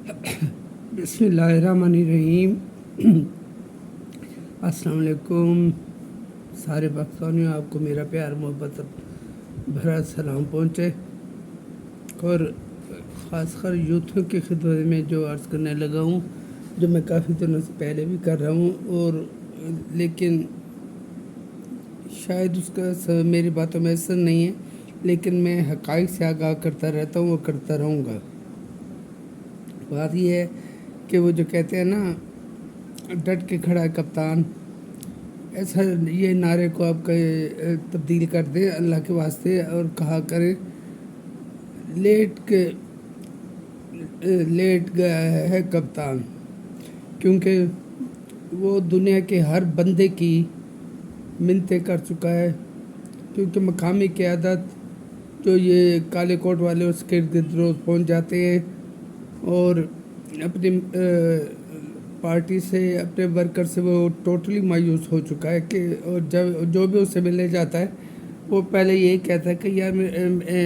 बिस्मिल्लाहिर्रहमानिर्रहीम। अस्सलाम वालेकुम सारे पाकिस्तानियों, आपको मेरा प्यार मोहब्बत भरा सलाम पहुँचे। और ख़ासकर यूथों की खिदमत में जो अर्ज़ करने लगा हूँ, जो मैं काफ़ी दिनों से पहले भी कर रहा हूँ, और लेकिन शायद उसका मेरी बातों में असर नहीं है, लेकिन मैं हक़ाइक़ से आगाह करता रहता हूँ, वो करता रहूँगा। बात यह है कि वो जो कहते हैं ना, डट के खड़ा है कप्तान, ऐसा ये नारे को आप तब्दील कर दें अल्लाह के वास्ते और कहा करें लेट गया है कप्तान, क्योंकि वो दुनिया के हर बंदे की मिन्नतें कर चुका है। क्योंकि मकामी क़यादत जो ये काले कोट वाले उसके इर्द रोज़ पहुँच जाते हैं और अपनी पार्टी से, अपने वर्कर से वो टोटली मायूस हो चुका है कि और जब जो भी उससे मिलने जाता है वो पहले यही कहता है कि यार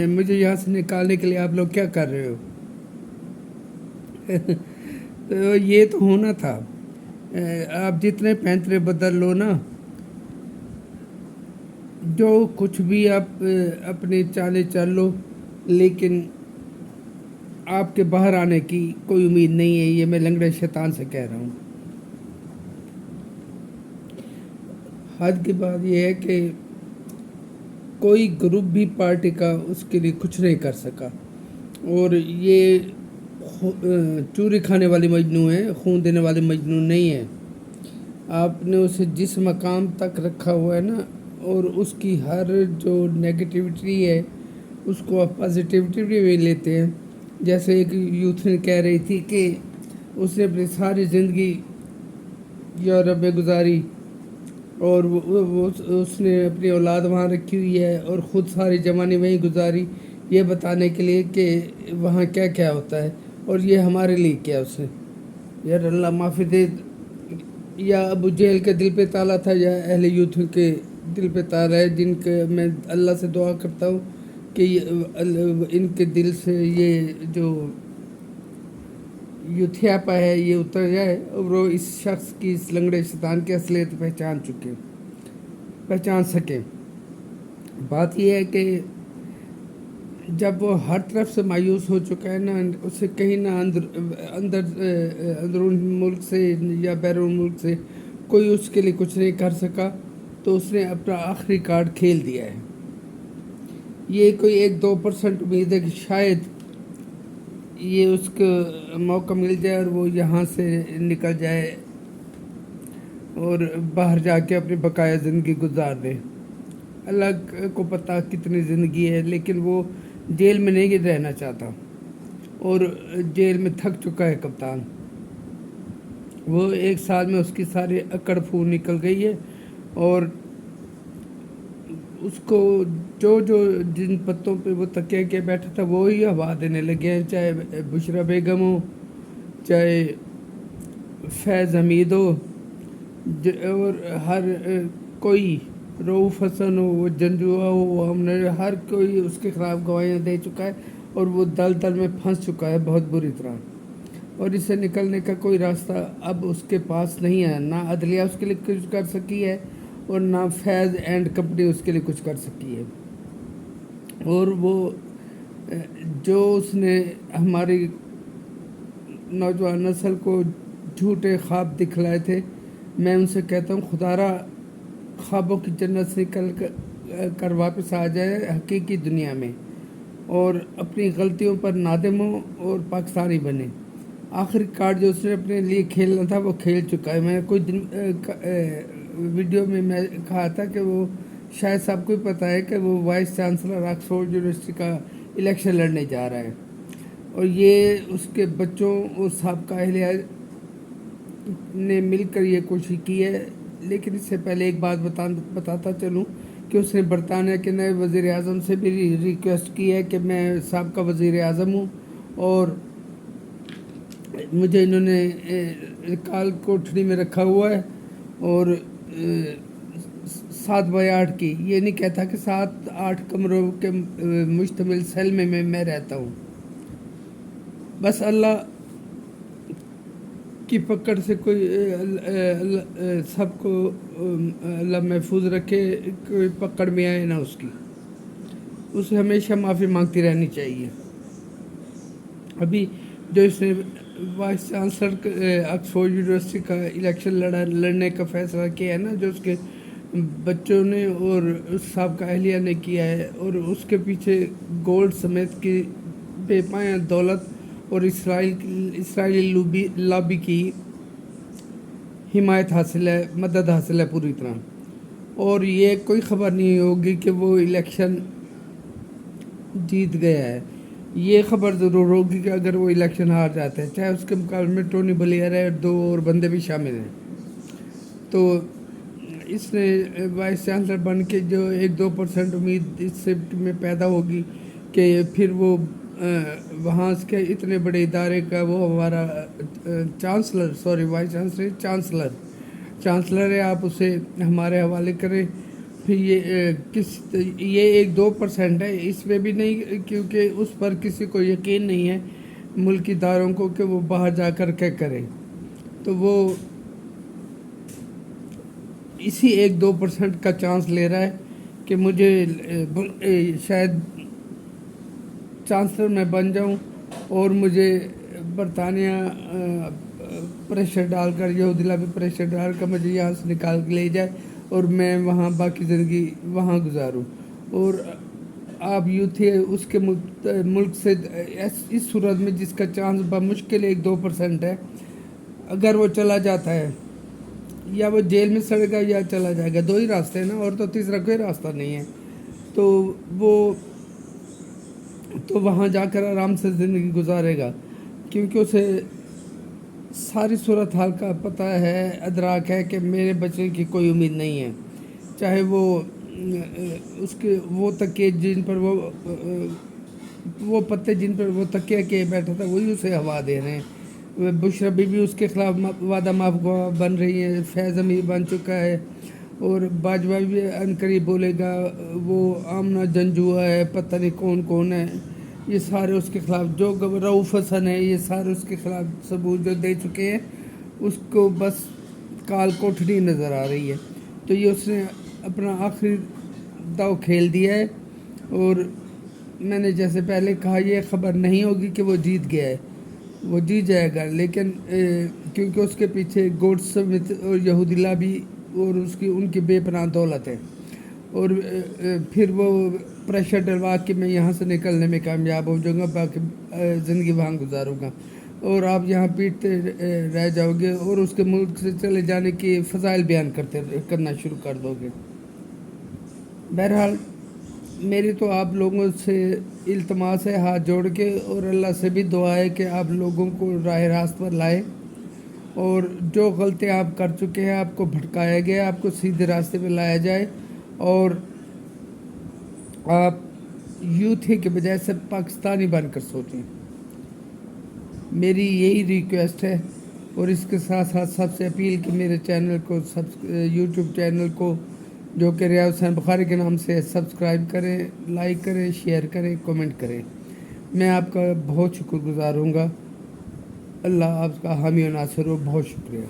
मुझे यहाँ से निकालने के लिए आप लोग क्या कर रहे हो। तो ये तो होना था। आप जितने पैंतरे बदल लो ना, जो कुछ भी आप अपनी चालें चल लो, लेकिन आपके बाहर आने की कोई उम्मीद नहीं है। ये मैं लंगड़े शैतान से कह रहा हूँ। हद की बात यह है कि कोई ग्रुप भी पार्टी का उसके लिए कुछ नहीं कर सका, और ये चूरी खाने वाली मजनू है, खून देने वाली मजनू नहीं है। आपने उसे जिस मकाम तक रखा हुआ है ना, और उसकी हर जो नेगेटिविटी है उसको आप पॉजिटिविटी भी लेते हैं। जैसे एक यूथ ने कह रही थी कि उसने अपनी सारी ज़िंदगी यूरोप में गुजारी और वो उसने अपनी औलाद वहाँ रखी हुई है और ख़ुद सारी जवानी वहीं गुजारी, ये बताने के लिए कि वहाँ क्या क्या होता है और ये हमारे लिए क्या उसने। यार अल्लाह माफ़ी दे, या अबू जहल के दिल पे ताला था या अहले यूथ के दिल पे ताला है, जिनके मैं अल्लाह से दुआ करता हूँ कि इनके दिल से ये जो यूथियापा है ये उतर जाए और वो इस शख्स की, इस लंगड़े शैतान की असलियत पहचान सके। बात यह है कि जब वो हर तरफ से मायूस हो चुका है ना, उसे कहीं ना अंदरून मुल्क से या बैरून मुल्क से कोई उसके लिए कुछ नहीं कर सका, तो उसने अपना आखिरी कार्ड खेल दिया है। ये कोई 1-2% उम्मीद है कि शायद ये उसको मौका मिल जाए और वो यहाँ से निकल जाए और बाहर जाके अपनी बकाया ज़िंदगी गुजार दे। अल्लाह को पता कितनी ज़िंदगी है, लेकिन वो जेल में नहीं रहना चाहता और जेल में थक चुका है कप्तान। वो 1 साल में उसकी सारी अकड़ फूट निकल गई है और उसको जो जिन पत्तों पे वो तकिया के बैठा था वो ही हवा देने लगे हैं, चाहे बुशरा बेगम हो, चाहे फैज़ हमीद हो, और हर कोई रऊफ़ हसन हो, जंजुआ हो, हमने हर कोई उसके ख़िलाफ़ गवाहियाँ दे चुका है और वो दल में फंस चुका है बहुत बुरी तरह, और इससे निकलने का कोई रास्ता अब उसके पास नहीं है। ना अदलिया उसके लिए कुछ कर सकी है और ना फैज़ एंड कंपनी उसके लिए कुछ कर सकी है। और वो जो उसने हमारी नौजवान नस्ल को झूठे ख्वाब दिखलाए थे, मैं उनसे कहता हूँ खुदारा ख्वाबों की जन्नत से निकल कर वापस आ जाए हकीकी दुनिया में और अपनी गलतियों पर नादिम हो और पाकिस्तानी बने। आखिरी कार्ड जो उसने अपने लिए खेलना था वो खेल चुका है। मैं कुछ दिन वीडियो में मैं कहा था कि वो शायद सबको ही पता है कि वो वाइस चांसलर ऑक्सफोर्ड यूनिवर्सिटी का इलेक्शन लड़ने जा रहा है, और ये उसके बच्चों और साहबका अहलिया ने मिलकर ये कोशिश की है। लेकिन इससे पहले एक बात बताता चलूँ कि उसने बरतानिया के नए वज़ीर आज़म से भी रिक्वेस्ट की है कि मैं साहबका वज़ीर आज़म हूँ और मुझे इन्होंने काल कोठरी में रखा हुआ है, और 7x8 की, ये नहीं कहता कि 7-8 कमरों के मुश्तमिल सेल में मैं रहता हूँ। बस अल्लाह की पकड़ से कोई सबको अल्लाह महफूज रखे, कोई पकड़ में आए ना उसकी, उसे हमेशा माफ़ी मांगती रहनी चाहिए। अभी जो इसने वाइस चांसलर ऑक्सफोर्ड यूनिवर्सिटी का इलेक्शन लड़ने का फैसला किया है ना, जो उसके बच्चों ने और उस साहब का अहलिया ने किया है, और उसके पीछे गोल्ड समेत की बेपाया दौलत और इसराइली लॉबी की हिमायत हासिल है, मदद हासिल है पूरी तरह। और ये कोई ख़बर नहीं होगी कि वो इलेक्शन जीत गया है। ये ख़बर ज़रूर होगी कि अगर वो इलेक्शन हार जाता है, चाहे उसके मुकाबले में टोनी ब्लेयर है और 2 और बंदे भी शामिल हैं। तो इसने वाइस चांसलर बन के जो 1-2% उम्मीद इस शिफ्ट में पैदा होगी कि फिर वो वहाँ के इतने बड़े इदारे का वो हमारा वाइस चांसलर है, आप उसे हमारे हवाले करें। फिर ये 1-2% है, इसमें भी नहीं, क्योंकि उस पर किसी को यकीन नहीं है मुल्की इदारों को कि वो बाहर जाकर क्या करें। तो वो इसी 1-2% का चांस ले रहा है कि मुझे शायद चांसलर मैं बन जाऊं और मुझे बरतानिया प्रेशर डालकर, यहूदिला पे प्रेशर डालकर मुझे यहाँ से निकाल के ले जाए और मैं वहाँ बाकी ज़िंदगी वहाँ गुजारूँ। और आप यूथ है उसके मुल्क से इस सूरत में जिसका चांस बमुश्किल 1-2% है, अगर वो चला जाता है या वो जेल में सड़ेगा या चला जाएगा, 2 ही रास्ते हैं ना, और तो तीसरा कोई रास्ता नहीं है। तो वो तो वहाँ जाकर आराम से ज़िंदगी गुजारेगा, क्योंकि उसे सारी सूरत हाल का पता है, अदराक है कि मेरे बचने की कोई उम्मीद नहीं है। चाहे वो उसके वो तकिए जिन पर वो पत्ते जिन पर वो तकिया के बैठा था वही उसे हवा दे रहे हैं। बुशरा बीबी उसके खिलाफ वादा माफ बन रही है, फैज़ अमीर बन चुका है, और बाजवा भी अनकरीब बोलेगा, वो आमना जंजुआ है, पता नहीं कौन कौन है, ये सारे उसके ख़िलाफ़, जो रऊफ़ हसन है, ये सारे उसके ख़िलाफ़ सबूत जो दे चुके हैं, उसको बस काल कोठरी नज़र आ रही है। तो ये उसने अपना आखिरी दाव खेल दिया है। और मैंने जैसे पहले कहा, ये ख़बर नहीं होगी कि वो जीत गया है, वो जीत जाएगा, लेकिन क्योंकि उसके पीछे गोल्ड समेत और यहूदिला भी और उनकी बेपनाह दौलत है, और फिर वो प्रेशर डलवा के मैं यहाँ से निकलने में कामयाब हो जाऊँगा, बाकी ज़िंदगी वहाँ गुजारूँगा, और आप यहाँ पीटते रह जाओगे और उसके मुल्क से चले जाने की फ़ज़ाइल बयान करना शुरू कर दोगे। बहरहाल मेरी तो आप लोगों से इल्तमास है हाथ जोड़ के, और अल्लाह से भी दुआ है कि आप लोगों को राह रास्त पर लाए, और जो गलतियाँ आप कर चुके हैं, आपको भटकाया गया, आपको सीधे रास्ते पे लाया जाए, और आप यूथ के बजाय सब पाकिस्तानी बनकर सोचें। मेरी यही रिक्वेस्ट है, और इसके साथ साथ सबसे अपील कि मेरे चैनल को यूट्यूब चैनल को, जो कि रियाज हुसैन बुखारी के नाम से, सब्सक्राइब करें, लाइक करें, शेयर करें, कमेंट करें। मैं आपका बहुत शुक्रगुज़ार हूँगा। अल्लाह आपका हामी और नासिर हो। बहुत शुक्रिया।